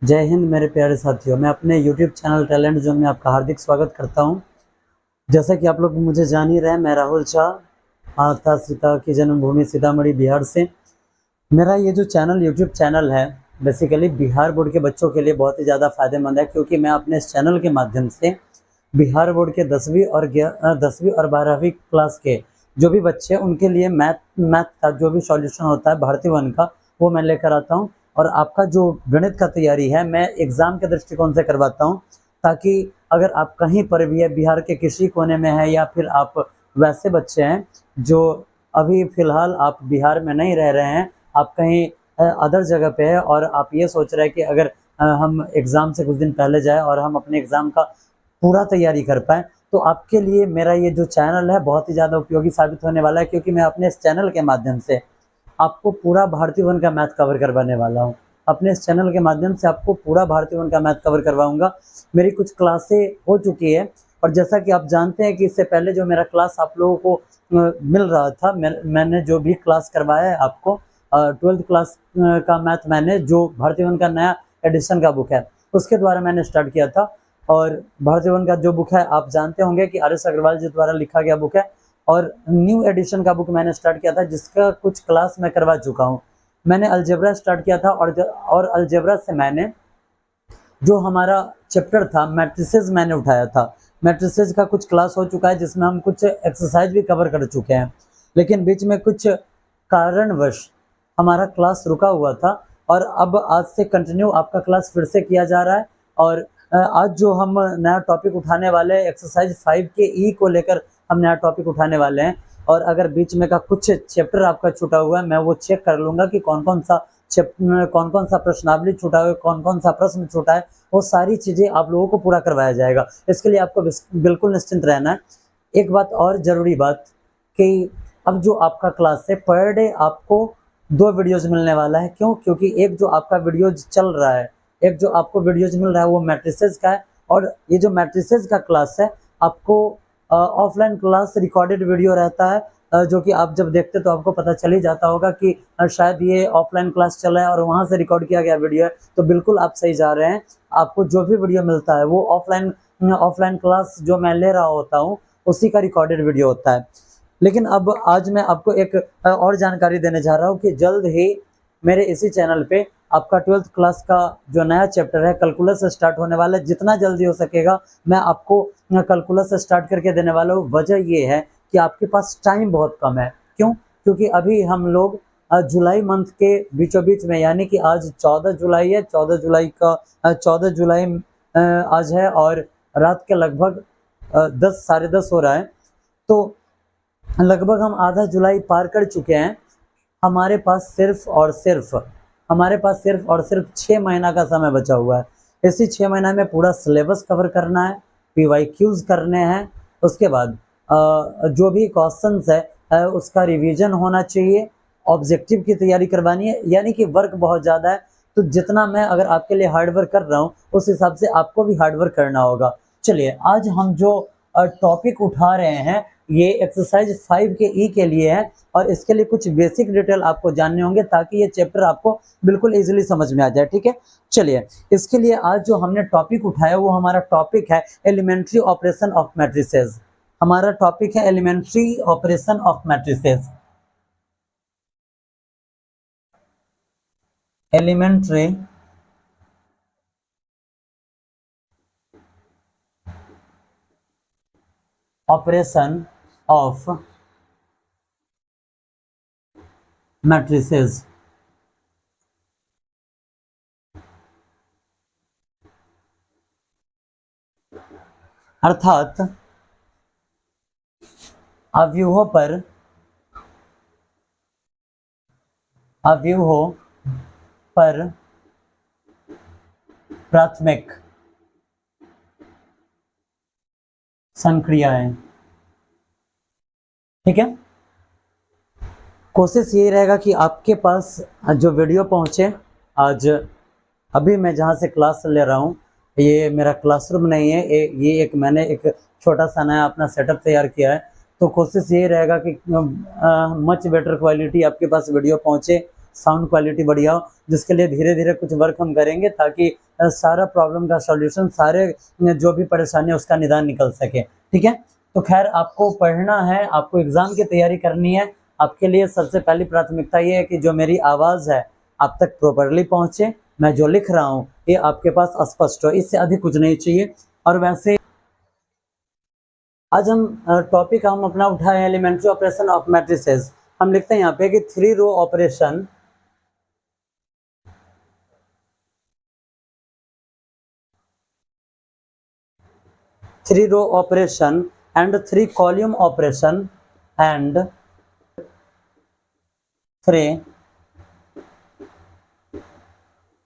जय हिंद मेरे प्यारे साथियों। मैं अपने YouTube चैनल टैलेंट जोन में आपका हार्दिक स्वागत करता हूं। जैसा कि आप लोग मुझे जान ही रहे हैं, मैं राहुल शाह, माता सीता की जन्मभूमि सीतामढ़ी बिहार से। मेरा ये जो चैनल YouTube चैनल है, बेसिकली बिहार बोर्ड के बच्चों के लिए बहुत ही ज़्यादा फ़ायदेमंद है, क्योंकि मैं अपने इस चैनल के माध्यम से बिहार बोर्ड के 10वीं और 12वीं क्लास के जो भी बच्चे हैं उनके लिए मैथ का जो भी सॉल्यूशन होता है भारतीय वन का, वो मैं लेकर आता हूं। और आपका जो गणित का तैयारी है, मैं एग्ज़ाम के दृष्टिकोण से करवाता हूं, ताकि अगर आप कहीं पर भी है, बिहार के किसी कोने में है, या फिर आप वैसे बच्चे हैं जो अभी फ़िलहाल आप बिहार में नहीं रह रहे हैं, आप कहीं अदर जगह पे है और आप ये सोच रहे हैं कि अगर हम एग्ज़ाम से कुछ दिन पहले जाए और हम अपने एग्ज़ाम का पूरा तैयारी कर पाएँ, तो आपके लिए मेरा ये जो चैनल है बहुत ही ज़्यादा उपयोगी साबित होने वाला है, क्योंकि मैं अपने इस चैनल के माध्यम से आपको पूरा भारतीय वन का मैथ कवर करवाने वाला हूँ। अपने इस चैनल के माध्यम से आपको पूरा भारतीय वन का मैथ कवर करवाऊँगा। मेरी कुछ क्लासें हो चुकी है, और जैसा कि आप जानते हैं कि इससे पहले जो मेरा क्लास आप लोगों को मिल रहा था, मैंने जो भी क्लास करवाया है आपको, 12th क्लास का मैथ मैंने जो भारतीय वन का नया एडिशन का बुक है उसके द्वारा मैंने स्टार्ट किया था। और भारतीय वन का जो बुक है आप जानते होंगे कि आर एस अग्रवाल जी द्वारा लिखा गया बुक है, और न्यू एडिशन का बुक मैंने स्टार्ट किया था, जिसका कुछ क्लास मैं करवा चुका हूँ। मैंने अलजेब्रा स्टार्ट किया था, और अलजेब्रा से मैंने जो हमारा चैप्टर था मैट्रिसेस मैंने उठाया था। मैट्रिसेस का कुछ क्लास हो चुका है, जिसमें हम कुछ एक्सरसाइज भी कवर कर चुके हैं, लेकिन बीच में कुछ कारणवश हमारा क्लास रुका हुआ था, और अब आज से कंटिन्यू आपका क्लास फिर से किया जा रहा है। और आज जो हम नया टॉपिक उठाने वाले हैं, एक्सरसाइज 5 के ई को लेकर हम नया टॉपिक उठाने वाले हैं। और अगर बीच में का कुछ चैप्टर आपका छूटा हुआ है, मैं वो चेक कर लूँगा कि कौन कौन सा प्रश्नावली छूटा हुआ है, कौन कौन सा प्रश्न छूटा है, वो सारी चीज़ें आप लोगों को पूरा करवाया जाएगा। इसके लिए आपको बिल्कुल निश्चिंत रहना है। एक बात और ज़रूरी बात, कि अब जो आपका क्लास है, पर डे आपको 2 वीडियोज़ मिलने वाला है। क्यों? क्योंकि एक जो आपका वीडियोज़ चल रहा है, एक जो आपको वीडियोज़ मिल रहा है वो मैट्रिसेस का है, और ये जो मैट्रिसेस का क्लास है आपको ऑफलाइन क्लास रिकॉर्डेड वीडियो रहता है, जो कि आप जब देखते तो आपको पता चल ही जाता होगा कि शायद ये ऑफलाइन क्लास चल रहा है और वहाँ से रिकॉर्ड किया गया वीडियो है। तो बिल्कुल आप सही जा रहे हैं। आपको जो भी वीडियो मिलता है वो ऑफलाइन क्लास जो मैं ले रहा होता हूँ उसी का रिकॉर्डेड वीडियो होता है। लेकिन अब आज मैं आपको एक और जानकारी देने जा रहा हूँ कि जल्द ही मेरे इसी चैनल पे आपका 12th क्लास का जो नया चैप्टर है कैलकुलस स्टार्ट होने वाला है। जितना जल्दी हो सकेगा मैं आपको कैलकुलस स्टार्ट करके देने वाला हूँ। वजह ये है कि आपके पास टाइम बहुत कम है। क्यों? क्योंकि अभी हम लोग जुलाई मंथ के बीचों बीच में, यानी कि आज 14 जुलाई है, 14 जुलाई आज है, और रात के लगभग 10 साढ़े 10 हो रहा है। तो लगभग हम आधा जुलाई पार कर चुके हैं। हमारे पास सिर्फ और सिर्फ 6 महीना का समय बचा हुआ है। इसी 6 महीना में पूरा सिलेबस कवर करना है, PYQs करने हैं, उसके बाद जो भी क्वेश्चंस है उसका रिवीजन होना चाहिए, ऑब्जेक्टिव की तैयारी करवानी है, यानी कि वर्क बहुत ज़्यादा है। तो जितना मैं अगर आपके लिए हार्ड वर्क कर रहा हूँ, उस हिसाब से आपको भी हार्ड वर्क करना होगा। चलिए, आज हम जो टॉपिक उठा रहे हैं ये एक्सरसाइज 5 के ई के लिए है, और इसके लिए कुछ बेसिक डिटेल आपको जानने होंगे, ताकि ये चैप्टर आपको बिल्कुल इजीली समझ में आ जाए। ठीक है, चलिए, इसके लिए आज जो हमने टॉपिक उठाया वो हमारा टॉपिक है एलिमेंट्री ऑपरेशन ऑफ मैट्रिसेस। हमारा टॉपिक है elementary operation of matrices. Elementary operation of matrices. अर्थात अव्यूहों पर प्राथमिक संक्रियाएं। ठीक है, कोशिश यही रहेगा कि आपके पास जो वीडियो पहुंचे। आज अभी मैं जहां से क्लास ले रहा हूं, ये मेरा क्लासरूम नहीं है, ये मैंने एक छोटा सा नया अपना सेटअप तैयार किया है। तो कोशिश यही रहेगा कि मच बेटर क्वालिटी आपके पास वीडियो पहुंचे, साउंड क्वालिटी बढ़िया हो, जिसके लिए धीरे धीरे कुछ वर्क हम करेंगे ताकि सारा प्रॉब्लम का सॉल्यूशन, सारे जो भी परेशानी है उसका निदान निकल सके। ठीक है, तो खैर आपको पढ़ना है, आपको एग्जाम की तैयारी करनी है। आपके लिए सबसे पहली प्राथमिकता ये है कि जो मेरी आवाज़ है आप तक प्रॉपरली पहुँचे, मैं जो लिख रहा हूँ ये आपके पास स्पष्ट हो, इससे अधिक कुछ नहीं चाहिए। और वैसे आज हम टॉपिक हम अपना उठाए एलिमेंट्री ऑपरेशन ऑफ मैट्रिसेस। हम लिखते हैं यहाँ पे कि 3 row operation and 3 column operation and 3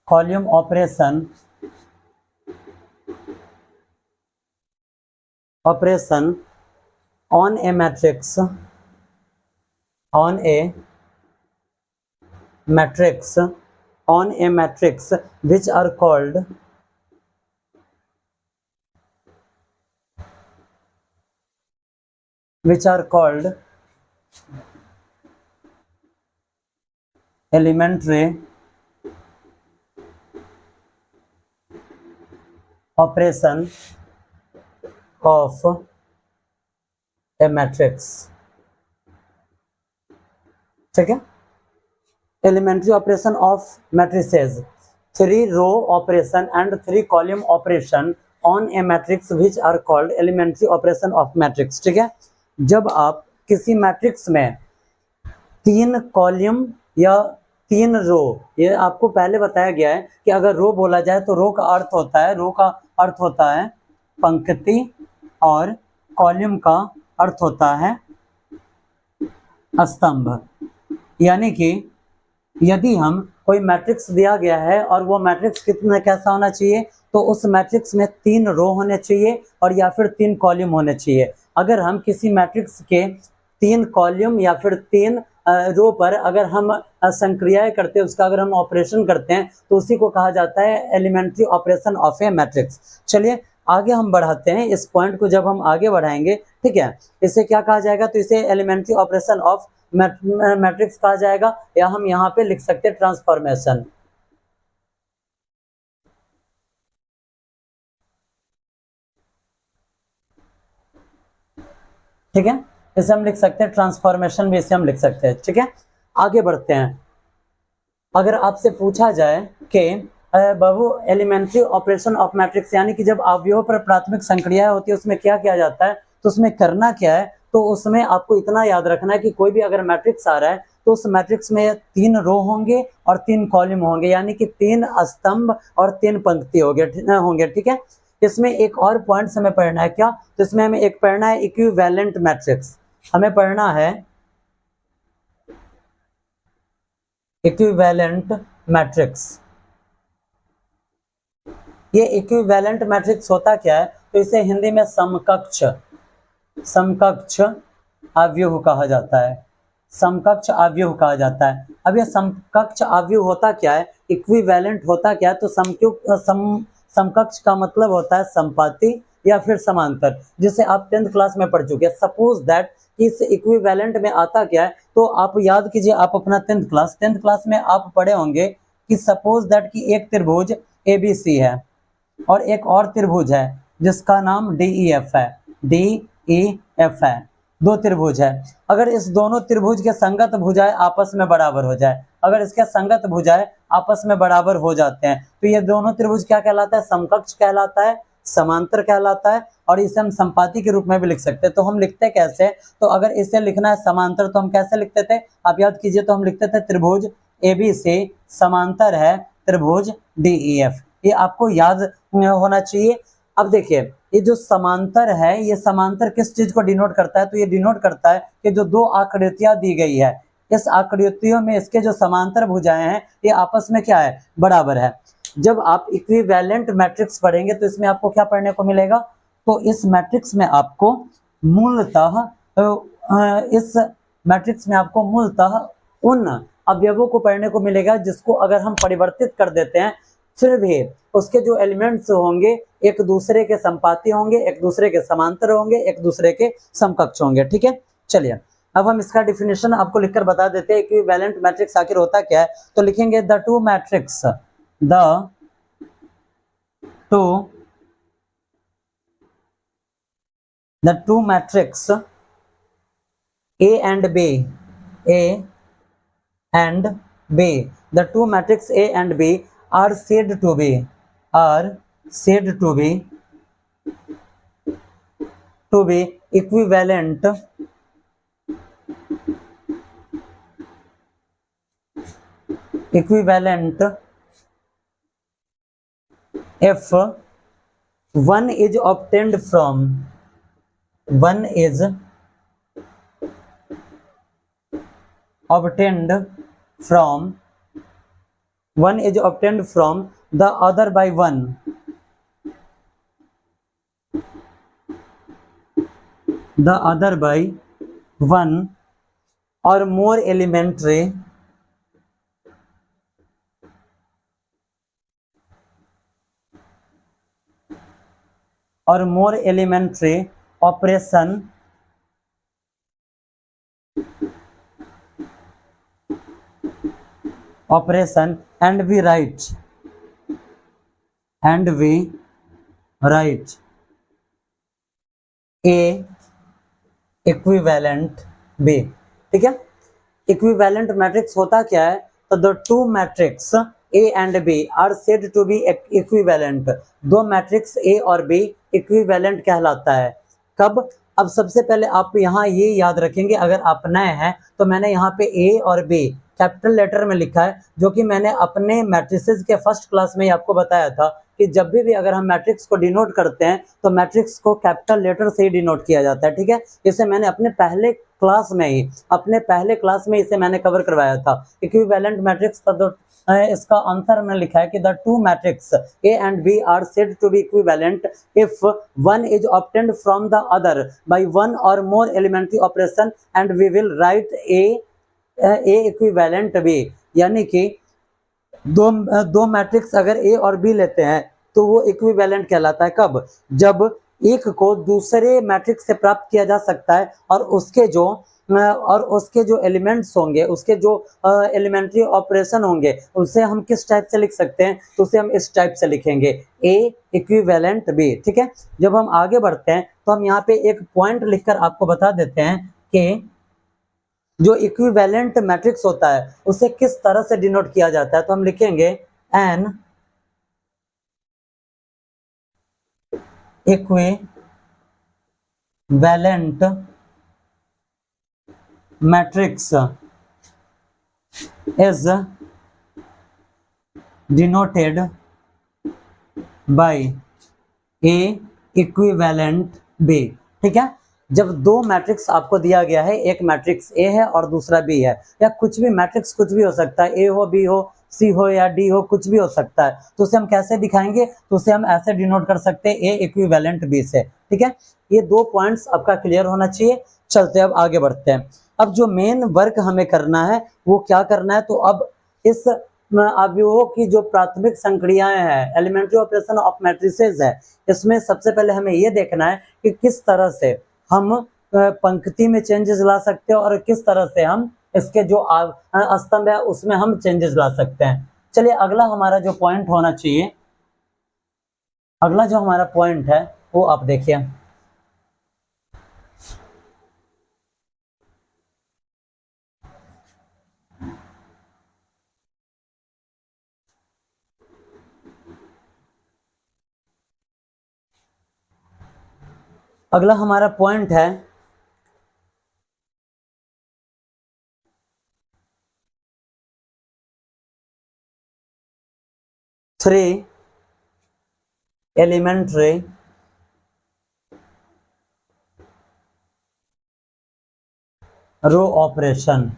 column operation on a matrix which are called elementary operation of a matrix। ठीक है, elementary operation of matrices, 3 row operation and 3 column operation on a matrix which are called elementary operation of matrix. ठीक है, जब आप किसी matrix में 3 column या 3 रो, ये आपको पहले बताया गया है कि अगर रो बोला जाए तो रो का अर्थ होता है पंक्ति और कॉलम का अर्थ होता है स्तंभ। यानी कि यदि हम कोई मैट्रिक्स दिया गया है और वो मैट्रिक्स कितना कैसा होना चाहिए, तो उस मैट्रिक्स में 3 रो होने चाहिए और या फिर 3 कॉलम होने चाहिए। अगर हम किसी मैट्रिक्स के 3 कॉलम या फिर 3 रो पर अगर हम संक्रियाएं करते हैं, उसका अगर हम ऑपरेशन करते हैं तो उसी को कहा जाता है elementary operation of a matrix. चलिए आगे हम बढ़ाते हैं इस पॉइंट को, जब हम आगे बढ़ाएंगे, ठीक है, इसे क्या कहा जाएगा, तो इसे एलिमेंट्री ऑपरेशन ऑफ मैट्रिक्स कहा जाएगा, या हम यहाँ पे लिख सकते हैं ट्रांसफॉर्मेशन। ठीक है, इसे हम लिख सकते हैं ट्रांसफॉर्मेशन भी इसे हम लिख सकते हैं। ठीक है, आगे बढ़ते हैं। अगर आपसे पूछा जाए कि बाबू एलिमेंट्री ऑपरेशन ऑफ मैट्रिक्स यानी कि जब अवयवों पर प्राथमिक संक्रियाएं होती है उसमें क्या किया जाता है, तो उसमें करना क्या है, तो उसमें आपको इतना याद रखना है कि कोई भी अगर मैट्रिक्स आ रहा है तो उस मैट्रिक्स में 3 रो होंगे और 3 कॉलम होंगे, यानी कि 3 स्तंभ और 3 पंक्ति होंगे। ठीक है, इसमें एक और पॉइंट हमें पढ़ना है क्या, तो इसमें हमें एक पढ़ना है इक्विवेलेंट मैट्रिक्स। हमें पढ़ना है इक्विवेलेंट मैट्रिक्स। ये इक्विवेलेंट मैट्रिक्स होता क्या है, तो इसे हिंदी में समकक्ष अवयव कहा जाता है। समकक्ष अवयव कहा जाता है। अब ये समकक्ष अवयव होता क्या है, इक्विवेलेंट होता क्या है, तो समकक्ष का मतलब होता है संपाती या फिर समांतर, जिसे आप 10th क्लास में पढ़ चुके हैं। सपोज दैट इस इक्विवेलेंट में आता क्या है, तो आप याद कीजिए, आप अपना 10th क्लास में आप पढ़े होंगे कि सपोज दैट कि एक त्रिभुज ABC है और एक और त्रिभुज है जिसका नाम DEF है। 2 त्रिभुज है। अगर इस दोनों त्रिभुज के संगत भुजाएं आपस में बराबर हो जाए, अगर इसके संगत भुजाएं आपस में बराबर हो जाते हैं तो ये दोनों त्रिभुज क्या कहलाता है, समकक्ष कहलाता है, समांतर कहलाता है, और इसे हम संपाती के रूप में भी लिख सकते हैं। तो हम लिखते कैसे, तो अगर इसे लिखना है समांतर तो हम कैसे लिखते थे, आप याद कीजिए, तो हम लिखते थे त्रिभुज ABC समांतर है त्रिभुज DEF। ये आपको याद होना चाहिए। अब देखिए, ये जो समांतर है, ये समांतर किस चीज को डिनोट करता है, तो ये डिनोट करता है कि जो 2 आकृतियां दी गई है, इस आकृतियों में इसके जो समांतर भुजाएं हैं ये आपस में क्या है, बराबर है। जब आप इक्विवेलेंट मैट्रिक्स पढ़ेंगे तो इसमें आपको क्या पढ़ने को मिलेगा, तो इस मैट्रिक्स में आपको मूलतः उन अवयवों को पढ़ने को मिलेगा जिसको अगर हम परिवर्तित कर देते हैं फिर भी उसके जो एलिमेंट्स होंगे एक दूसरे के संपाती होंगे, एक दूसरे के समांतर होंगे, एक दूसरे के समकक्ष होंगे। ठीक है, चलिए अब हम इसका डिफिनेशन आपको लिखकर बता देते हैं इक्विवेलेंट मैट्रिक्स आखिर होता क्या है। तो लिखेंगे the two matrix, the two matrix A and B, A and B, the two matrix A and B are said to be, are said to be equivalent, equivalent if one is obtained from, one is obtained from, one is obtained from the other by one, the other by one or more elementary, or more elementary operation and we write, A equivalent B। ठीक है, equivalent matrix होता क्या है? तो the two matrix A and B are said to be equivalent, दो matrix A और B equivalent कहलाता है। कब? अब सबसे पहले आप यहाँ ये याद रखेंगे, अगर आप नए हैं तो मैंने यहाँ पे ए और बी कैपिटल लेटर में लिखा है, जो कि मैंने अपने मैट्रिसेस के फर्स्ट क्लास में ही आपको बताया था कि जब भी अगर हम मैट्रिक्स को डिनोट करते हैं तो मैट्रिक्स को कैपिटल लेटर से ही डिनोट किया जाता है। ठीक है, इसे मैंने अपने पहले क्लास में इसे मैंने कवर करवाया था। इक्विवेलेंट मैट्रिक्स इसका आंसर में लिखा है कि the two matrix A and B are said to be equivalent if one is obtained from the other by one or more elementary operation and we will write A equivalent B. यानी कि दो matrix अगर ए और B लेते हैं तो वो equivalent कहलाता है। कब? जब एक को दूसरे मैट्रिक्स से प्राप्त किया जा सकता है और उसके जो एलिमेंट्स होंगे, उसके जो एलिमेंट्री ऑपरेशन होंगे, उसे हम किस टाइप से लिख सकते हैं? तो उसे हम इस टाइप से लिखेंगे, ए इक्विवेलेंट बी। ठीक है, जब हम आगे बढ़ते हैं तो हम यहाँ पे एक पॉइंट लिखकर आपको बता देते हैं कि जो इक्विवेलेंट मैट्रिक्स होता है उसे किस तरह से डिनोट किया जाता है। तो हम लिखेंगे an equivalent matrix is denoted by A equivalent B. ठीक है, जब दो मैट्रिक्स आपको दिया गया है, एक मैट्रिक्स ए है और दूसरा बी है, या कुछ भी मैट्रिक्स कुछ भी हो सकता है, ए हो, बी हो, सी हो या डी हो, कुछ भी हो सकता है, तो उसे हम कैसे दिखाएंगे? तो उसे हम ऐसे डिनोट कर सकते हैं, ए इक्विवेलेंट बी से। ठीक है, ये दो पॉइंट्स आपका क्लियर होना चाहिए। चलते अब आगे बढ़ते हैं। अब जो मेन वर्क हमें करना है वो क्या करना है? तो अब इस अवयवों की जो प्राथमिक संक्रियाएं हैं, एलिमेंट्री ऑपरेशन ऑफ मैट्रिसेस है, इसमें सबसे पहले हमें ये देखना है कि किस तरह से हम पंक्ति में चेंजेस ला सकते हैं और किस तरह से हम इसके जो स्तंभ है उसमें हम चेंजेस ला सकते हैं। चलिए, अगला हमारा जो पॉइंट होना चाहिए, अगला जो हमारा पॉइंट है वो आप देखिए। अगला हमारा पॉइंट है थ्री एलिमेंट्री रो ऑपरेशन।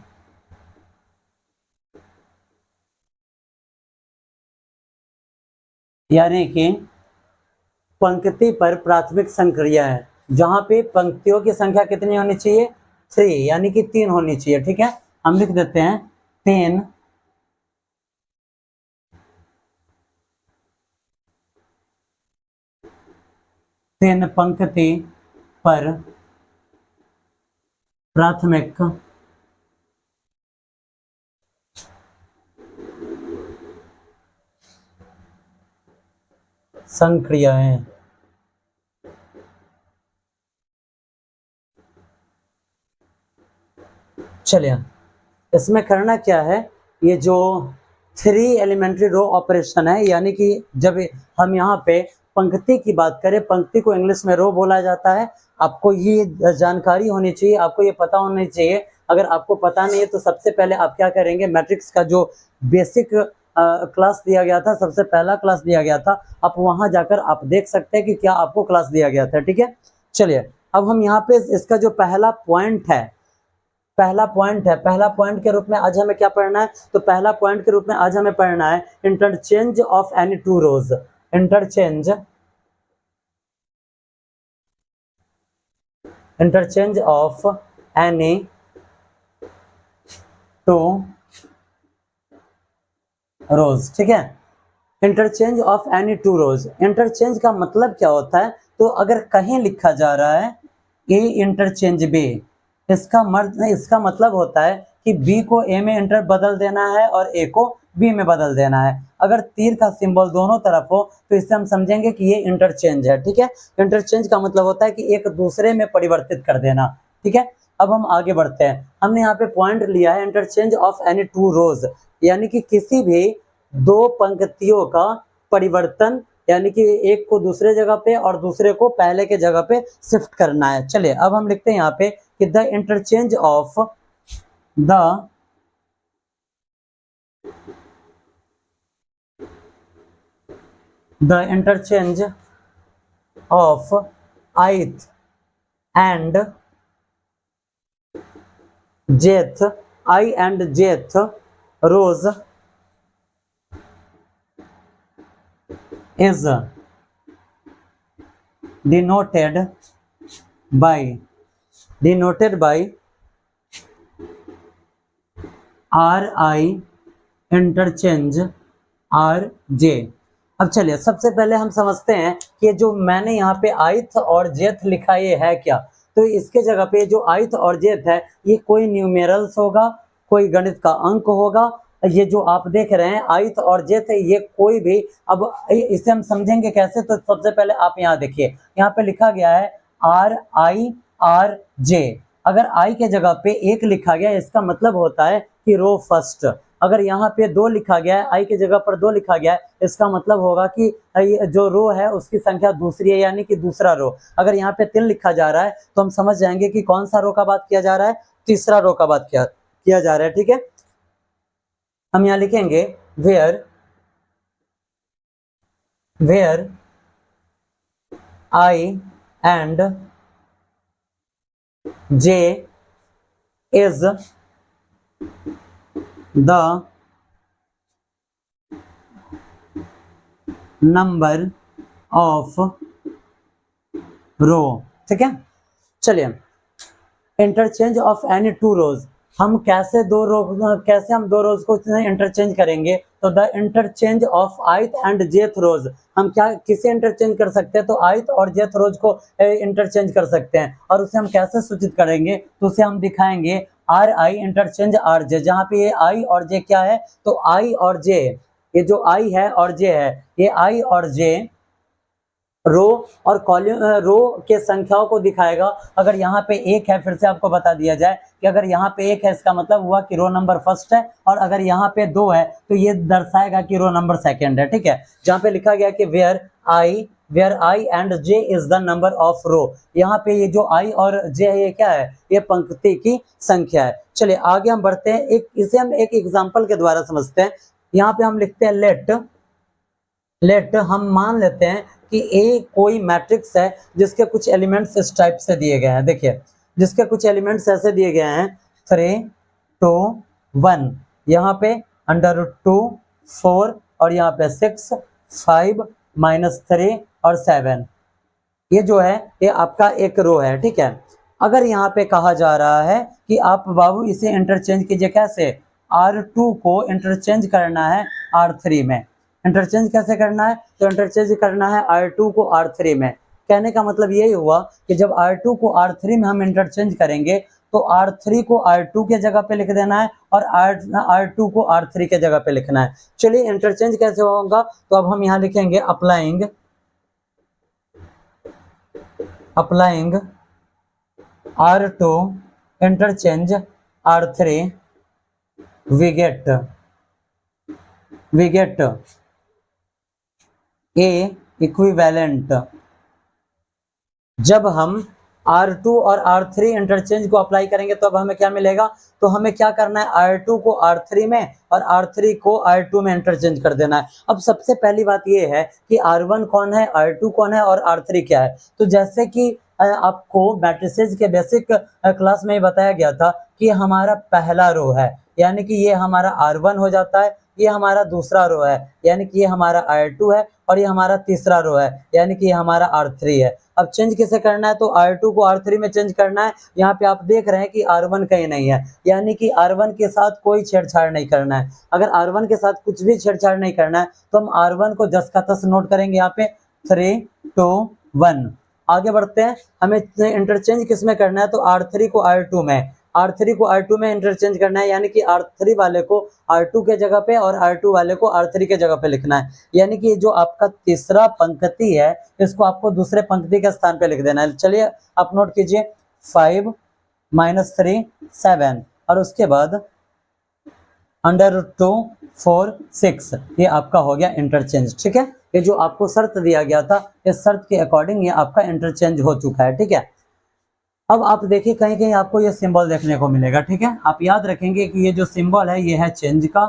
यानी कि पंक्ति पर प्राथमिक संक्रिया है, जहां पे पंक्तियों की संख्या कितनी होनी चाहिए? 3, यानी कि 3 होनी चाहिए। ठीक है, हम लिख देते हैं 3 पंक्ति पर प्राथमिक संक्रियाएं। चलिए, इसमें करना क्या है, ये जो 3 एलिमेंट्री रो ऑपरेशन है, यानी कि जब हम यहाँ पे पंक्ति की बात करें, पंक्ति को इंग्लिश में रो बोला जाता है। आपको ये जानकारी होनी चाहिए, आपको ये पता होनी चाहिए। अगर आपको पता नहीं है तो सबसे पहले आप क्या करेंगे, मैट्रिक्स का जो बेसिक क्लास दिया गया था, सबसे पहला क्लास दिया गया था, आप वहां जाकर आप देख सकते हैं कि क्या आपको क्लास दिया गया था। ठीक है, चलिए अब हम यहाँ पे इसका जो पहला पॉइंट है, पहला पॉइंट के रूप में आज हमें क्या पढ़ना है, तो पहला पॉइंट के रूप में आज हमें पढ़ना है interchange of any two rows. Interchange of any two rows. ठीक है, interchange of any two rows. Interchange का मतलब क्या होता है, तो अगर कहीं लिखा जा रहा है ए इंटरचेंज बी, इसका मतलब होता है कि बी को ए में इंटर बदल देना है और ए को बी में बदल देना है। अगर तीर का सिंबल दोनों तरफ हो तो इससे हम समझेंगे कि ये इंटरचेंज है। ठीक है, इंटरचेंज का मतलब होता है कि एक दूसरे में परिवर्तित कर देना। ठीक है, अब हम आगे बढ़ते हैं। हमने यहाँ पे पॉइंट लिया है इंटरचेंज ऑफ एनी टू रोज, यानी कि किसी भी दो पंक्तियों का परिवर्तन, यानी कि एक को दूसरे जगह पे और दूसरे को पहले के जगह पे शिफ्ट करना है। चलिए अब हम लिखते हैं यहाँ पे कि the interchange of ith and jth rows is denoted by RI interchange RJ। अब चलिए सबसे पहले हम समझते हैं कि जो मैंने यहाँ पे आइथ और जेथ लिखा ये है क्या। तो इसके जगह पे जो आइथ और जेथ है ये कोई न्यूमेरल्स होगा, कोई गणित का अंक होगा। ये जो आप देख रहे हैं आइथ और जेथ है, ये कोई भी, अब इसे हम समझेंगे कैसे, तो सबसे पहले आप यहाँ देखिए, यहाँ पे लिखा गया है RI RJ। अगर आई के जगह पे 1 लिखा गया इसका मतलब होता है कि रो फर्स्ट। अगर यहाँ पे 2 लिखा गया है, आई की जगह पर 2 लिखा गया है, इसका मतलब होगा कि जो रो है उसकी संख्या दूसरी है, यानी कि दूसरा रो। अगर यहाँ पे 3 लिखा जा रहा है तो हम समझ जाएंगे कि कौन सा रो का बात किया जा रहा है, तीसरा रो का बात किया जा रहा है। ठीक है, हम यहाँ लिखेंगे where i and j is the number of row। ठीक है, चलिए interchange of any two rows, हम कैसे हम दो रोज को इंटरचेंज करेंगे, तो the interchange of ith and jth rows, हम क्या किसे इंटरचेंज कर सकते हैं, तो आइथ और जेथ रोज को इंटरचेंज कर सकते हैं। और उसे हम कैसे सूचित करेंगे, तो उसे हम दिखाएंगे RI इंटरचेंज RJ, जहाँ पे ये I और J क्या है, तो I और J, ये जो I है और J है, ये I और J रो और कॉलम रो के संख्याओं को दिखाएगा। अगर यहाँ पे 1 है, फिर से आपको बता दिया जाए कि अगर यहाँ पे 1 है इसका मतलब हुआ कि रो नंबर फर्स्ट है, और अगर यहाँ पे 2 है तो ये दर्शाएगा कि रो नंबर सेकंड है। ठीक है, जहाँ पे लिखा गया कि where i and j is the number of row, यहाँ पे ये जो आई और जे है ये क्या है, ये पंक्ति की संख्या है। चलिए आगे हम बढ़ते हैं, इसे हम एक एग्जाम्पल के द्वारा समझते हैं। यहाँ पे हम लिखते हैं लेट हम मान लेते हैं कि ए कोई मैट्रिक्स है जिसके कुछ एलिमेंट्स इस टाइप से दिए गए हैं। देखिए जिसके कुछ एलिमेंट्स ऐसे दिए गए हैं 3 2 1, यहाँ पे √2 4 और यहाँ पे 6 5 -3 और 7, ये जो है ये आपका एक रो है। ठीक है, अगर यहाँ पे कहा जा रहा है कि आप बाबू इसे इंटरचेंज कीजिए, कैसे, R2 को इंटरचेंज करना है R3 में। इंटरचेंज कैसे करना है, तो इंटरचेंज करना है R2 को R3 में। कहने का मतलब यही हुआ कि जब R2 को R3 में हम इंटरचेंज करेंगे तो R3 को R2 के जगह पे लिख देना है और R2 को R3 के जगह पे लिखना है। चलिए इंटरचेंज कैसे होगा, तो अब हम यहाँ लिखेंगे applying R2 interchange R3 we get A equivalent. जब हम R2 और R3 इंटरचेंज को अप्लाई करेंगे तो अब हमें क्या मिलेगा, तो हमें क्या करना है, R2 को R3 में और R3 को R2 में इंटरचेंज कर देना है। अब सबसे पहली बात ये है कि R1 कौन है, R2 कौन है और R3 क्या है। तो जैसे कि आपको मैट्रिसेस के बेसिक क्लास में बताया गया था कि हमारा पहला रो है, यानी कि ये हमारा R1 हो जाता है, ये हमारा दूसरा रो है, यानी कि ये हमारा R2 है, और ये हमारा तीसरा रो है, यानी कि ये हमारा R3 है। अब चेंज किसे करना है, तो R2 को R3 में चेंज करना है। यहाँ पे आप देख रहे हैं कि R1 कहीं नहीं है, यानी कि R1 के साथ कोई छेड़छाड़ नहीं करना है। अगर R1 के साथ कुछ भी छेड़छाड़ नहीं करना है तो हम R1 को जस का तस नोट करेंगे यहाँ पे 3, 2, 1। आगे बढ़ते हैं, हमें इंटरचेंज किस में करना है, तो R3 को R2 में, R3 को R2 में इंटरचेंज करना है, यानी कि R3 वाले को R2 के जगह पे और R2 वाले को R3 के जगह पे लिखना है। यानी कि जो आपका तीसरा पंक्ति है इसको आपको दूसरे पंक्ति के स्थान पे लिख देना है। चलिए आप नोट कीजिए, 5 - 3 7 और उसके बाद √2 4 6, ये आपका हो गया इंटरचेंज। ठीक है, ये जो आपको शर्त दिया गया था इस शर्त के अकॉर्डिंग ये आपका इंटरचेंज हो चुका है। ठीक है, अब आप देखिए कहीं कहीं आपको ये सिंबल देखने को मिलेगा। ठीक है, आप याद रखेंगे कि ये जो सिंबल है ये है चेंज का,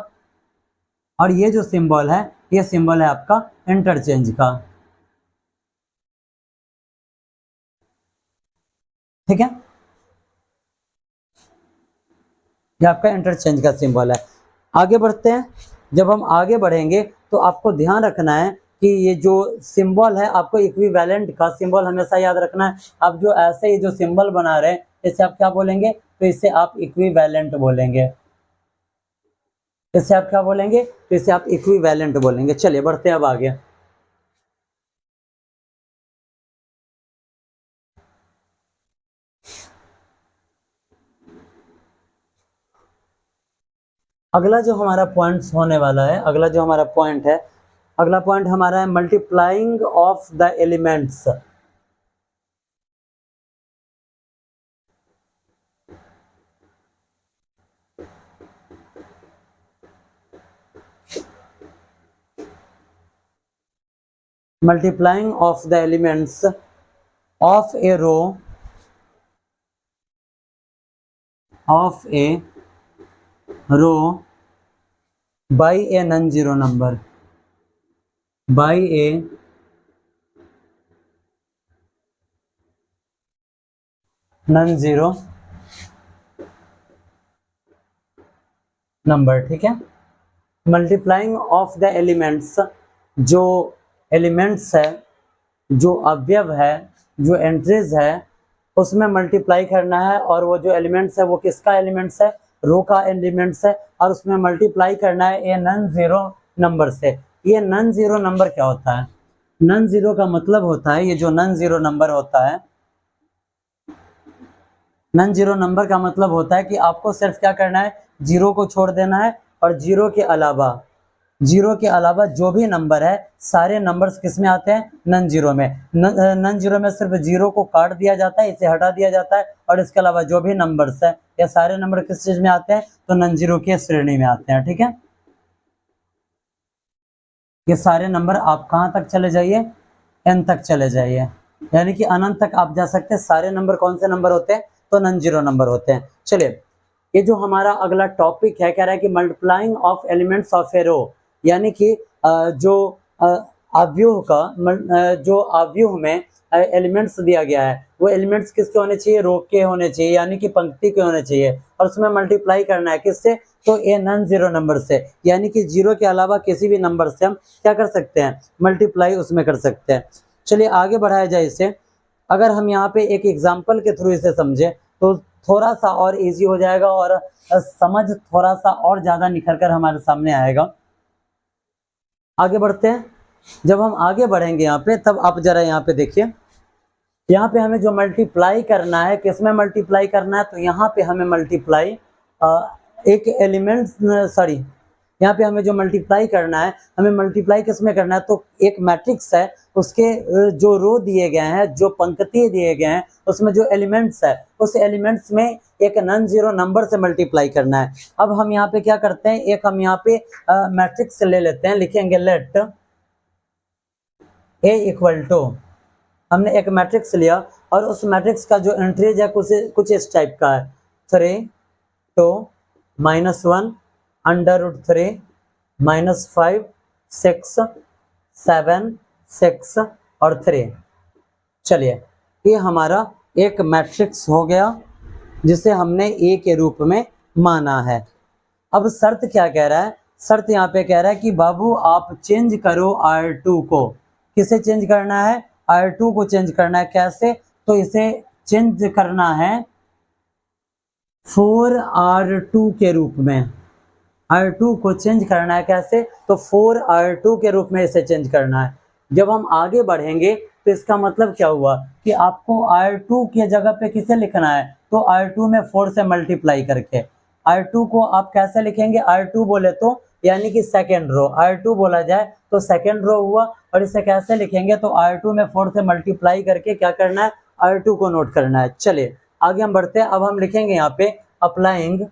और ये जो सिंबल है ये सिंबल है आपका इंटरचेंज का। ठीक है, ये आपका इंटरचेंज का सिंबल है। आगे बढ़ते हैं, जब हम आगे बढ़ेंगे तो आपको ध्यान रखना है कि ये जो सिंबल है आपको इक्विवेलेंट का सिंबल हमेशा याद रखना है। आप जो ऐसे ही जो सिंबल बना रहे हैं इसे आप क्या बोलेंगे, तो इसे आप इक्विवेलेंट बोलेंगे। इसे आप क्या बोलेंगे, तो इसे आप इक्विवेलेंट बोलेंगे। चलिए बढ़ते हैं अब आगे। अगला जो हमारा पॉइंट होने वाला है, अगला जो हमारा पॉइंट है, अगला पॉइंट हमारा है multiplying of the elements. Multiplying of the elements of a row by a non-zero number, by a non-zero number. ठीक है, मल्टीप्लाइंग ऑफ द एलिमेंट्स, जो एलिमेंट्स है, जो अवयव है, जो एंट्रीज है उसमें मल्टीप्लाई करना है। और वो जो एलिमेंट्स है वो किसका एलिमेंट्स है, रो का एलिमेंट्स है, और उसमें मल्टीप्लाई करना है ये नॉन जीरो नंबर से। ये नॉन जीरो नंबर क्या होता है, नॉन जीरो का मतलब होता है, ये जो नॉन जीरो नंबर होता है, नॉन जीरो नंबर का मतलब होता है कि आपको सिर्फ क्या करना है, जीरो को छोड़ देना है, और जीरो के अलावा जो भी नंबर है सारे नंबर्स किस में आते हैं, नॉन जीरो में। नॉन जीरो में सिर्फ जीरो को काट दिया जाता है, इसे हटा दिया जाता है, और इसके अलावा जो भी नंबर्स है ये सारे नंबर किस चीज में आते हैं, तो नॉन जीरो की श्रेणी में आते हैं। ठीक है, ये सारे नंबर आप कहाँ तक चले जाइए, n तक चले जाइए, यानी कि अनंत तक आप जा सकते हैं। सारे नंबर कौन से नंबर होते हैं, तो नॉन जीरो नंबर होते हैं। चलिए, ये जो हमारा अगला टॉपिक है, कह रहा है कि multiplying of elements of a रो, यानी कि जो अवयव का जो अवयव में एलिमेंट्स दिया गया है वो एलिमेंट्स किसके होने चाहिए, रो के होने चाहिए, यानी कि पंक्ति के होने चाहिए, और उसमें मल्टीप्लाई करना है किससे, तो ए नॉन जीरो नंबर से, यानी कि जीरो के अलावा किसी भी नंबर से हम क्या कर सकते हैं, मल्टीप्लाई उसमें कर सकते हैं। चलिए आगे बढ़ाया जाए इसे। अगर हम यहाँ पे एक एग्जाम्पल के थ्रू इसे समझे तो थोड़ा सा और इजी हो जाएगा, और समझ थोड़ा सा और ज़्यादा निखर कर हमारे सामने आएगा। आगे बढ़ते हैं, जब हम आगे बढ़ेंगे यहाँ पे तब आप जरा यहाँ पे देखिए, यहाँ पे हमें जो मल्टीप्लाई करना है, किसमें मल्टीप्लाई करना है, तो यहाँ पे हमें मल्टीप्लाई एक एलिमेंट, सॉरी, यहाँ पे हमें जो मल्टीप्लाई करना है, हमें मल्टीप्लाई किसमें करना है, तो एक मैट्रिक्स है, उसके जो रो दिए गए हैं, जो पंक्ति दिए गए हैं, उसमें जो एलिमेंट्स है, उस एलिमेंट्स में एक नॉन जीरो नंबर से मल्टीप्लाई करना है। अब हम यहाँ पे क्या करते हैं, एक हम यहाँ पे मैट्रिक्स ले लेते हैं, लिखेंगे लेट ए इक्वल टू, हमने एक मैट्रिक्स लिया और उस मैट्रिक्स का जो एंट्रीज है कुछ इस टाइप का है, 3 2 -1 √3 -5 6 7 6 और 3। चलिए, ये हमारा एक मैट्रिक्स हो गया जिसे हमने ए के रूप में माना है। अब शर्त क्या कह रहा है, शर्त यहाँ पे कह रहा है कि बाबू आप चेंज करो R2 को। किसे चेंज करना है, R2 को चेंज करना है। कैसे, तो इसे चेंज करना है 4R2 के रूप में। R2 को चेंज करना है कैसे, तो 4R2 के रूप में इसे चेंज करना है। जब हम आगे बढ़ेंगे तो इसका मतलब क्या हुआ कि आपको R2 की जगह पे किसे लिखना है, तो R2 में 4 से मल्टीप्लाई करके। R2 को आप कैसे लिखेंगे, R2 बोले तो यानी कि सेकेंड रो, R2 बोला जाए तो सेकेंड रो हुआ, और इसे कैसे लिखेंगे, तो R2 में 4 से मल्टीप्लाई करके क्या करना है, R2 को नोट करना है। चलिए आगे हम बढ़ते हैं। अब हम लिखेंगे यहाँ पे applying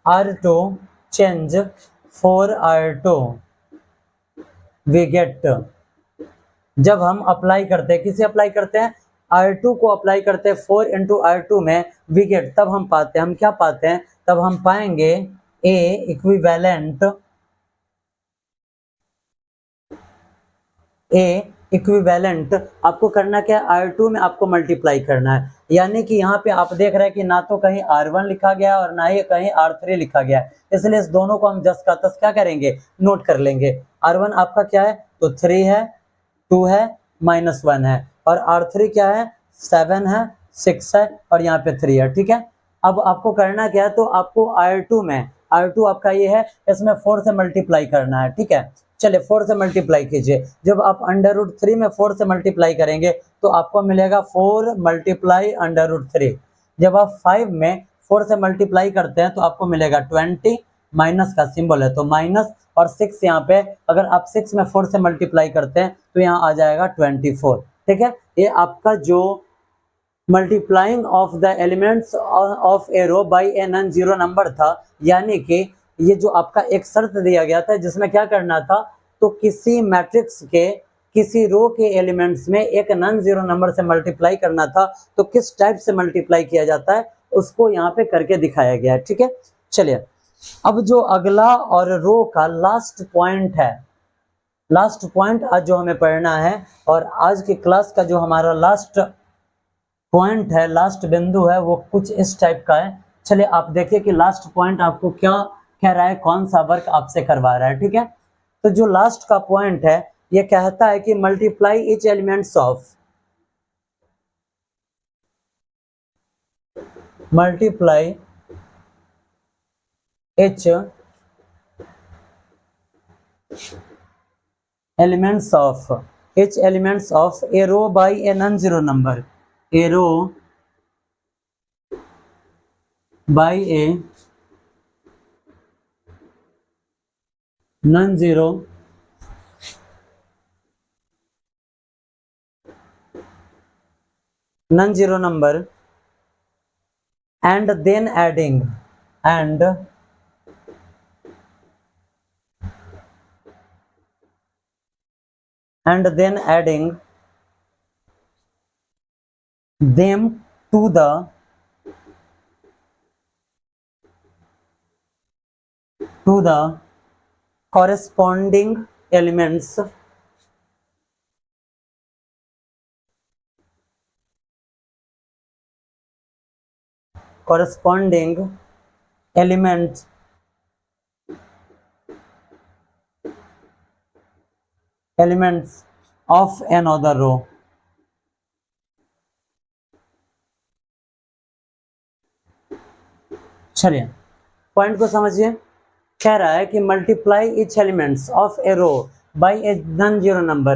R2 change 4R2 we get। जब हम अप्लाई करते हैं, किसे अप्लाई करते हैं, R2 को अप्लाई करते हैं 4 × R2 में, we get, तब हम पाते हैं, हम क्या पाते हैं, तब हम पाएंगे A इक्विवेलेंट। आपको करना क्या है, R2 में आपको मल्टीप्लाई करना है, यानी कि यहाँ पे आप देख रहे हैं कि ना तो कहीं R1 लिखा गया और ना ही कहीं R3 लिखा गया है, इसलिए इस दोनों को हम जस का तस क्या करेंगे, नोट कर लेंगे। R1 आपका क्या है, तो 3 है, 2 है, -1 है, और R3 क्या है, 7 है, 6 है, और यहाँ पे 3 है। ठीक है, अब आपको करना क्या है, तो आपको R2 आपका ये है, इसमें 4 से मल्टीप्लाई करना है। ठीक है, चलिए 4 से मल्टीप्लाई कीजिए। जब आप √3 में 4 से मल्टीप्लाई करेंगे तो आपको मिलेगा 4 × √3। जब आप 5 में 4 से मल्टीप्लाई करते हैं तो आपको मिलेगा 20, माइनस का सिंबल है तो माइनस, और 6 यहाँ पे अगर आप 6 में 4 से मल्टीप्लाई करते हैं तो यहाँ आ जाएगा 24। ठीक है, ये आपका जो multiplying of the elements of a row by a non zero number था, यानी कि ये जो आपका एक शर्त दिया गया था जिसमें क्या करना था, तो किसी मैट्रिक्स के किसी रो के एलिमेंट्स में एक नॉन जीरो नंबर से मल्टीप्लाई करना था, तो किस टाइप से मल्टीप्लाई किया जाता है उसको यहाँ पे करके दिखाया गया है। ठीक है, चलिए अब जो अगला और रो का लास्ट पॉइंट है, लास्ट पॉइंट आज जो हमें पढ़ना है, और आज की क्लास का जो हमारा लास्ट पॉइंट है, लास्ट बिंदु है, वो कुछ इस टाइप का है। चलिए आप देखिए कि लास्ट पॉइंट आपको क्या कह रहा है, कौन सा वर्क आपसे करवा रहा है। ठीक है, तो जो लास्ट का पॉइंट है ये कहता है कि multiply each elements of each elements of a row by a non-zero number, a row by a non-zero number, and then adding them to the corresponding elements of another row। चलिए point को समझिए, कह रहा है कि multiply each elements of a row, by a non zero number.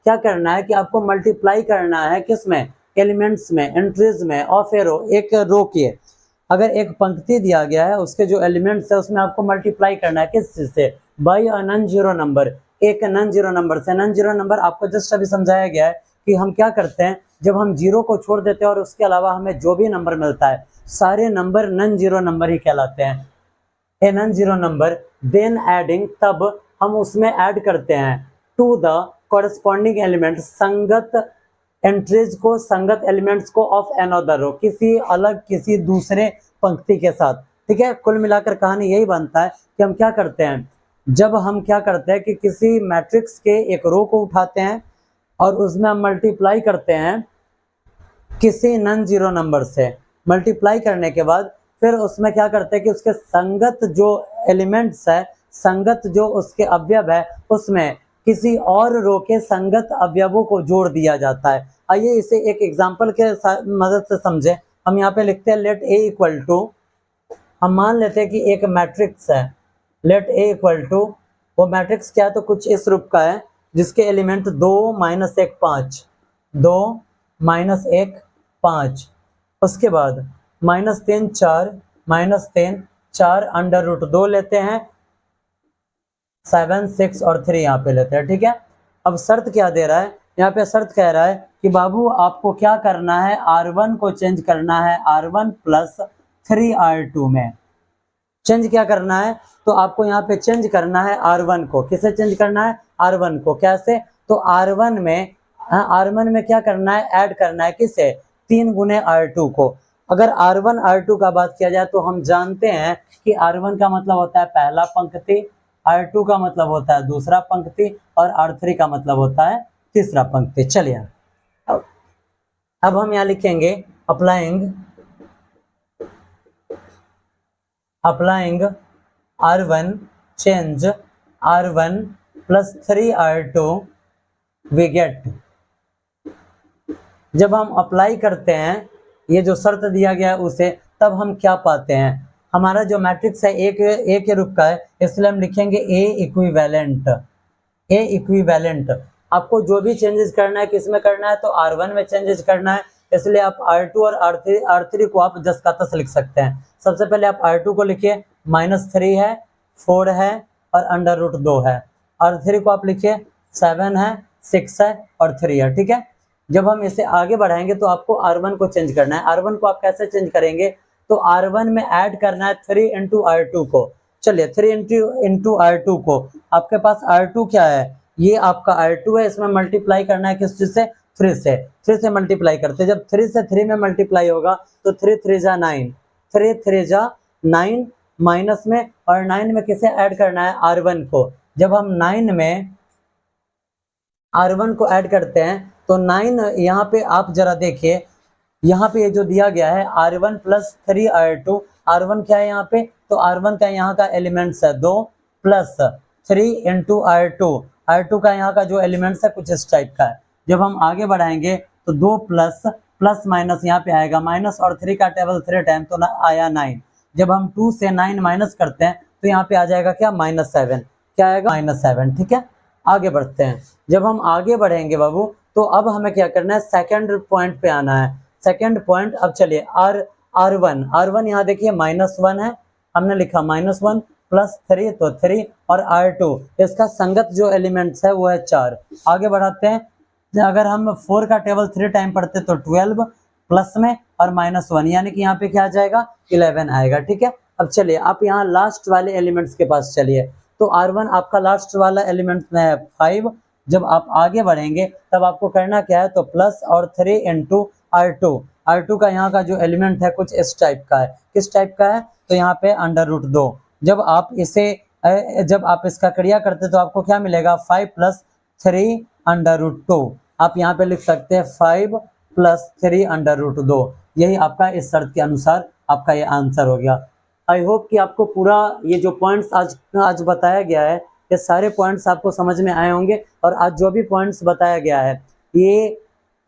क्या करना है कि आपको मल्टीप्लाई करना है किसमें, एलिमेंट्स में, एंट्रीज में ऑफ ए रो, एक रो की। अगर एक पंक्ति दिया गया है उसके जो एलिमेंट्स है उसमें आपको मल्टीप्लाई करना है किस चीज से, by a non zero number, एक नॉन जीरो नंबर से। नॉन जीरो नंबर आपको जस्ट अभी समझाया गया है कि हम क्या करते हैं, जब हम जीरो को छोड़ देते हैं और उसके अलावा हमें जो भी नंबर मिलता है सारे नंबर नॉन जीरो नंबर ही कहलाते हैं। A non zero number then adding, तब हम उसमें ऐड करते हैं टू द कॉरेस्पॉन्डिंग एलिमेंट, संगत एंट्रीज को, संगत एलिमेंट्स को ऑफ अनदर रो, किसी अलग किसी दूसरे पंक्ति के साथ। ठीक है, कुल मिलाकर कहानी यही बनता है कि हम क्या करते हैं, जब हम क्या करते हैं कि किसी मैट्रिक्स के एक रो को उठाते हैं और उसमें हम मल्टीप्लाई करते हैं किसी नॉन जीरो नंबर से। मल्टीप्लाई करने के बाद फिर उसमें क्या करते हैं कि उसके संगत जो एलिमेंट्स है, संगत जो उसके अवयव है, उसमें किसी और रो के संगत अवयवों को जोड़ दिया जाता है। आइए इसे एक एग्जांपल के मदद से समझे। हम यहाँ पे लिखते हैं लेट ए इक्वल टू, हम मान लेते हैं कि एक मैट्रिक्स है, लेट ए इक्वल टू, वो मैट्रिक्स क्या है तो कुछ इस रूप का है जिसके एलिमेंट 2 - 1 5, 2 - 1 5, उसके बाद -3 4, -3 4 अंडर रूट 2 लेते हैं, 7 6 और 3 यहाँ पे लेते हैं। ठीक है, अब शर्त क्या दे रहा है, यहाँ पे शर्त कह रहा है कि बाबू आपको क्या करना है, R1 को चेंज करना है R1 + 3R2 में। चेंज क्या करना है, तो आपको यहाँ पे चेंज करना है R1 को, किसे चेंज करना है, R1 को। कैसे, तो R1 में क्या करना है, ऐड करना है किसे, 3 × R2 को। अगर R1 R2 का बात किया जाए तो हम जानते हैं कि R1 का मतलब होता है पहला पंक्ति, R2 का मतलब होता है दूसरा पंक्ति और R3 का मतलब होता है तीसरा पंक्ति। चलिए अब हम यहाँ लिखेंगे applying R1 change R1 + 3R2 we get. जब हम अप्लाई करते हैं ये जो शर्त दिया गया है उसे, तब हम क्या पाते हैं, हमारा जो मैट्रिक्स है एक के रूप का है, इसलिए हम लिखेंगे ए इक्विवेलेंट। ए इक्विवेलेंट, आपको जो भी चेंजेस करना है किस में करना है, तो R1 में चेंजेस करना है, इसलिए आप R2 और R3 को आप जस का तस लिख सकते हैं। सबसे पहले आप R2 को लिखिए, -3 है, 4 है और अंडर रूट 2 है। R3 को आप लिखिए 7 है, 6 है और 3 है। ठीक है, जब हम इसे आगे बढ़ाएंगे तो आपको R1 को चेंज करना है। R1 को आप कैसे चेंज करेंगे, तो R1 में ऐड करना है 3 × R2 को। चलिए 3 × R2 को, आपके पास R2 क्या है, ये आपका R2 है, इसमें मल्टीप्लाई करना है किस चीज से, 3 से मल्टीप्लाई करते हैं। जब 3 से 3 में मल्टीप्लाई होगा तो 3 3 जा 9, 3 3 जा 9 माइनस में, और 9 में किसे ऐड करना है, R1 को। जब हम 9 में R1 को ऐड करते हैं तो 9 यहाँ पे आप जरा देखिए, यहाँ पे ये जो दिया गया है R1 + 3R2, R1 क्या है यहाँ पे, तो R1 का यहाँ का एलिमेंट्स है 2 + 3 × R2, R2 का यहाँ का जो एलिमेंट्स है कुछ इस टाइप का है। जब हम आगे बढ़ाएंगे तो 2 प्लस माइनस यहाँ पे आएगा माइनस, और 3 का टेबल 3 टाइम तो आया 9। जब हम 2 से 9 माइनस करते हैं तो यहाँ पे आ जाएगा क्या, -7। क्या आएगा, -7। ठीक है, आगे बढ़ते हैं। जब हम आगे बढ़ेंगे बाबू तो अब हमें क्या करना है, सेकंड पॉइंट पे आना है। सेकंड पॉइंट, अब चलिए R1 यहाँ देखिए -1 है, हमने लिखा -1 + 3 तो 3, और R2 इसका संगत जो एलिमेंट्स है वो है 4। आगे बढ़ाते हैं, अगर हम 4 का टेबल 3 टाइम पढ़ते तो 12 प्लस में और -1, यानी कि यहाँ पे क्या आ जाएगा, 11 आएगा। ठीक है, अब चलिए आप यहाँ लास्ट वाले एलिमेंट्स के पास चलिए, तो R1 आपका लास्ट वाला एलिमेंट में है 5। जब आप आगे बढ़ेंगे तब आपको करना क्या है, तो प्लस और 3 × R2 का यहाँ का जो एलिमेंट है कुछ इस टाइप का है। किस टाइप का है, तो यहाँ पे अंडर रूट 2। जब आप इसका क्रिया करते तो आपको क्या मिलेगा, 5 + 3 अंडर रूट 2। आप यहाँ पे लिख सकते हैं 5 + 3 अंडर रूट 2। यही आपका इस शर्त के अनुसार आपका ये आंसर हो गया। आई होप कि आपको पूरा ये जो पॉइंट्स आज बताया गया है, ये सारे पॉइंट्स आपको समझ में आए होंगे। और आज जो भी पॉइंट्स बताया गया है ये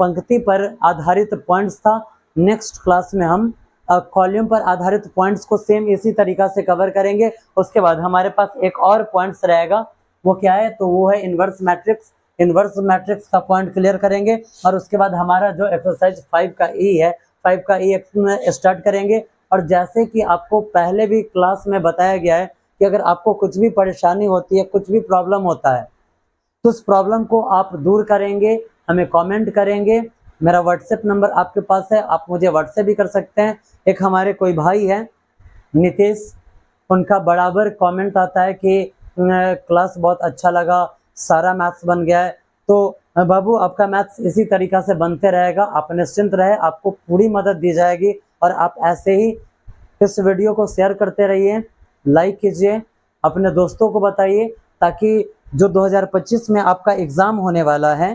पंक्ति पर आधारित पॉइंट्स था। नेक्स्ट क्लास में हम कॉलम पर आधारित पॉइंट्स को सेम इसी तरीका से कवर करेंगे। उसके बाद हमारे पास एक और पॉइंट्स रहेगा, वो क्या है, तो वो है इन्वर्स मैट्रिक्स। इन्वर्स मैट्रिक्स का पॉइंट क्लियर करेंगे और उसके बाद हमारा जो एक्सरसाइज 5 का ई है, 5 का ई स्टार्ट करेंगे। और जैसे कि आपको पहले भी क्लास में बताया गया है कि अगर आपको कुछ भी परेशानी होती है, कुछ भी प्रॉब्लम होता है, तो उस प्रॉब्लम को आप दूर करेंगे, हमें कमेंट करेंगे। मेरा व्हाट्सएप नंबर आपके पास है, आप मुझे व्हाट्सएप भी कर सकते हैं। एक हमारे कोई भाई है नितेश, उनका बराबर कमेंट आता है कि क्लास बहुत अच्छा लगा, सारा मैथ्स बन गया है। तो बाबू आपका मैथ्स इसी तरीक़ा से बनते रहेगा, आप निश्चिंत रहे, आपको पूरी मदद दी जाएगी। और आप ऐसे ही इस वीडियो को शेयर करते रहिए, लाइक कीजिए, अपने दोस्तों को बताइए, ताकि जो 2025 में आपका एग्ज़ाम होने वाला है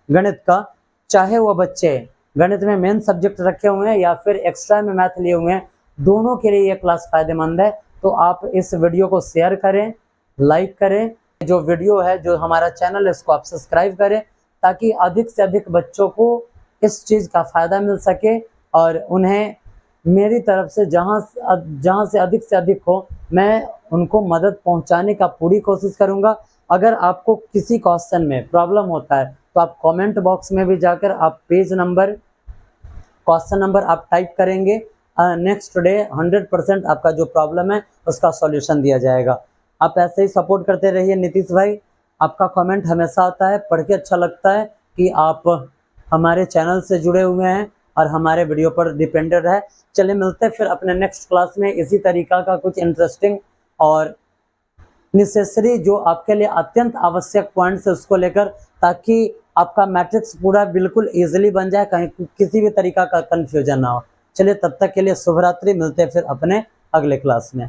गणित का, चाहे वो बच्चे गणित में मेन सब्जेक्ट रखे हुए हैं या फिर एक्स्ट्रा में मैथ लिए हुए हैं, दोनों के लिए ये क्लास फ़ायदेमंद है। तो आप इस वीडियो को शेयर करें, लाइक करें, जो वीडियो है, जो हमारा चैनल है, इसको आप सब्सक्राइब करें, ताकि अधिक से अधिक बच्चों को इस चीज़ का फ़ायदा मिल सके और उन्हें मेरी तरफ से जहाँ से अधिक हो, मैं उनको मदद पहुँचाने का पूरी कोशिश करूँगा। अगर आपको किसी क्वेश्चन में प्रॉब्लम होता है तो आप कमेंट बॉक्स में भी जाकर आप पेज नंबर, क्वेश्चन नंबर आप टाइप करेंगे, नेक्स्ट डे 100% आपका जो प्रॉब्लम है उसका सॉल्यूशन दिया जाएगा। आप ऐसे ही सपोर्ट करते रहिए नीतीश भाई, आपका कमेंट हमेशा आता है, पढ़ के अच्छा लगता है कि आप हमारे चैनल से जुड़े हुए हैं और हमारे वीडियो पर डिपेंडेड है। चलिए मिलते हैं फिर अपने नेक्स्ट क्लास में इसी तरीक़ा का कुछ इंटरेस्टिंग और नेसेसरी, जो आपके लिए अत्यंत आवश्यक पॉइंट्स है, उसको लेकर, ताकि आपका मैट्रिक्स पूरा बिल्कुल ईजिली बन जाए, कहीं किसी भी तरीक़ा का कन्फ्यूजन ना हो। चलिए तब तक के लिए शुभ रात्रि, मिलते हैं फिर अपने अगले क्लास में।